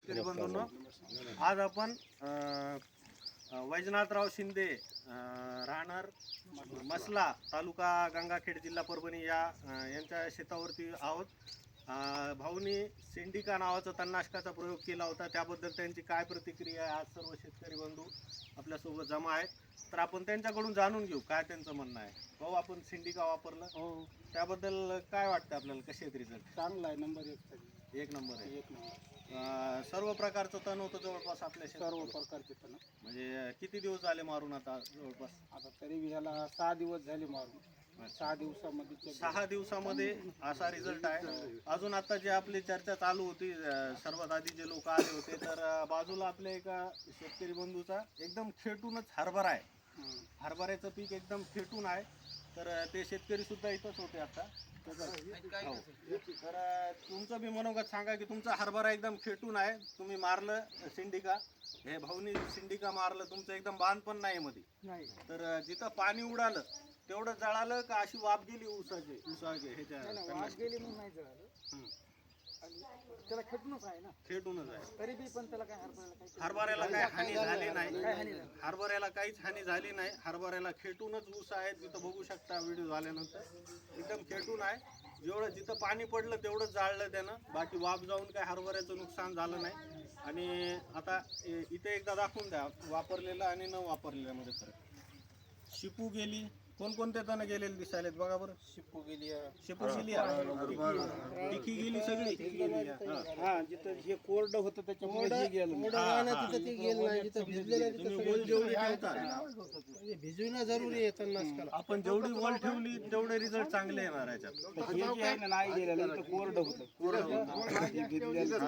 शेतकरी बंधूंनो, आज आपण वैजनाथराव शिंदे राहणार मसला तालुका गंगाखेड जिल्हा परभणी यांच्या शेतावरती आहोत. भाऊनी सिंडिका नावाचा तणनाशकाचा प्रयोग केला होता. त्याबद्दल त्यांची काय प्रतिक्रिया आहे, आज सर्व शेतकरी बंधू आपल्यासोबत जमा आहेत. तर आपण त्यांच्याकडून जाणून घेऊ काय त्यांचं म्हणणं आहे. भाऊ, आपण सिंडिका वापरलं, हो, त्याबद्दल काय वाटतं आपल्याला, कसे आहेत रिझल्ट? चांगला आहे. नंबर एक नंबर आहे. एक नंबर. सर्व प्रकारचं तण होतं जवळपास आपल्या शेतात. सर्व प्रकारचे तण. म्हणजे किती दिवस झाले मारून आता जवळपास? आता तरी ह्याला 6 दिवस झाले मारून. 6 दिवसामध्ये 6 दिवसामध्ये असा रिझल्ट आहे. अजून आता जे आपली चर्चा चालू होती, सर्वात आधी जे लोक आले होते, तर बाजूला आपल्या एका शेतकरी बंधूचा एकदम खेटूनच हरभरा आहे. हरभऱ्याचं पीक एकदम खेटून आहे. तर ते शेतकरी सुद्धा इथंच होते आता. तर तुमचं बी मनोगत सांगा की तुमचा हरभरा एकदम खेटून आहे, तुम्ही मारलं सिंडिका, हे भाऊनी सिंडिका मारलं, तुमचं एकदम बांध पण नाही मध्ये. नाही. तर जिथं पाणी उडालं तेवढं जळालं का अशी वाफ गेली उसाचे ह्याच्या वाफ गेली म्हणून नाही जळालं. त्याला खेटूनच आहे ना. खेटूनच आहे. तरी बी पण त्याला काय हरभऱ्याला काही हानी झाली नाही. हरभऱ्याला काहीच हानी झाली नाही. हरभऱ्याला खेटूनच ऊस आहे. तिथं बघू शकता व्हिडिओ झाल्यानंतर, एकदम खेटून आहे. जेवढं जिथं पाणी पडलं तेवढं जाळलं त्यानं, बाकी वाफ जाऊन काय हरभऱ्याचं नुकसान झालं नाही. आणि आता इथे एकदा दाखवून द्या वापरलेलं आणि न वापरलेल्यामध्ये फरक. शिपू गेली, कोणकोणते तण गेलेले दिसायलेत बघा बरं. शिपू गेली. शिपू गेली, टिकी गेली, सगळी हा, जिथं हे कोरडं होतं त्याच्यामुळे हे गेलं. तुम्ही ओल जेवढी ठेवता, भिजवणं जरुरी आहे तणनाशकाला. आपण जेवढी ओल ठेवली तेवढे रिझल्ट चांगले येणार याच्यात. हे जे आहे ना, नाही गेलेलं, इथं कोरडं होतं. कोरडं होतं.